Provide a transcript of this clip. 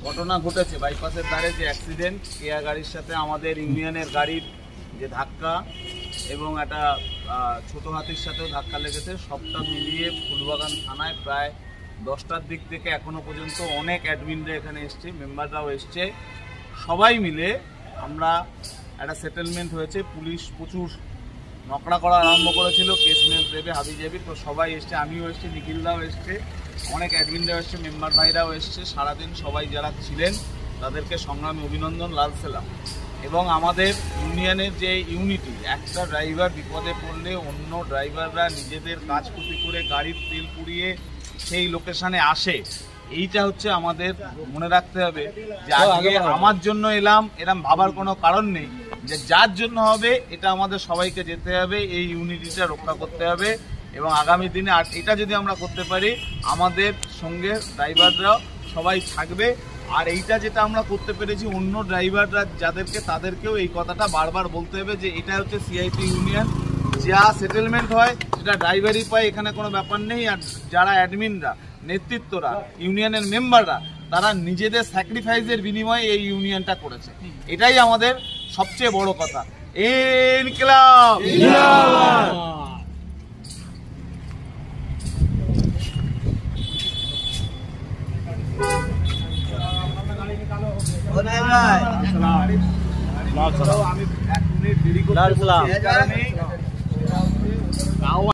ঘটনা ঘটেছে বাইপাসের ধারে যে অ্যাক্সিডেন্ট, কেয়া গাড়ির সাথে আমাদের ইউনিয়নের গাড়ির যে ধাক্কা এবং একটা ছোটো হাতির সাথেও ধাক্কা লেগেছে, সবটা মিলিয়ে ফুলবাগান থানায় প্রায় 10টার দিক থেকে এখনও পর্যন্ত অনেক অ্যাডমিনরা এখানে এসছে, মেম্বাররাও এসছে, সবাই মিলে আমরা একটা সেটেলমেন্ট হয়েছে। পুলিশ প্রচুর নকড়া করা আরম্ভ করেছিল, কেস মেস দেবে হাবিজাবি, তো সবাই এসছে, আমিও এসছি, নিখিলদাও এসছে, অনেক অ্যাডমিনরাও এসছে, মেম্বার ভাইরাও এসছে। সারাদিন সবাই যারা ছিলেন তাদেরকে সংগ্রামী অভিনন্দন, লাল সেলাম। এবং আমাদের ইউনিয়নের যে ইউনিটি, একটা ড্রাইভার বিপদে পড়লে অন্য ড্রাইভাররা নিজেদের কাজ ক্ষতি করে গাড়ির তেল পুড়িয়ে সেই লোকেশনে আসে, এইটা হচ্ছে আমাদের মনে রাখতে হবে যে আজকে আমার জন্য এলাম এরম ভাবার কোনো কারণ নেই, যে যার জন্য হবে এটা আমাদের সবাইকে যেতে হবে, এই ইউনিটিটা রক্ষা করতে হবে। এবং আগামী দিনে আর এটা যদি আমরা করতে পারি, আমাদের সঙ্গে ড্রাইভাররাও সবাই থাকবে। আর এইটা যেটা আমরা করতে পেরেছি, অন্য ড্রাইভাররা যাদেরকে, তাদেরকেও এই কথাটা বারবার বলতে হবে যে এটা হচ্ছে সিআইটি ইউনিয়ন, যা সেটেলমেন্ট হয় সেটা ড্রাইভারই পায়, এখানে কোনো ব্যাপার নেই। আর যারা অ্যাডমিনরা, নেতৃত্বরা, ইউনিয়নের মেম্বাররা, তারা নিজেদের স্যাক্রিফাইসের বিনিময়ে এই ইউনিয়নটা করেছে, এটাই আমাদের সবচেয়ে বড় কথা। ইনকিলাব আমি 1 মিনিট দেরি করতে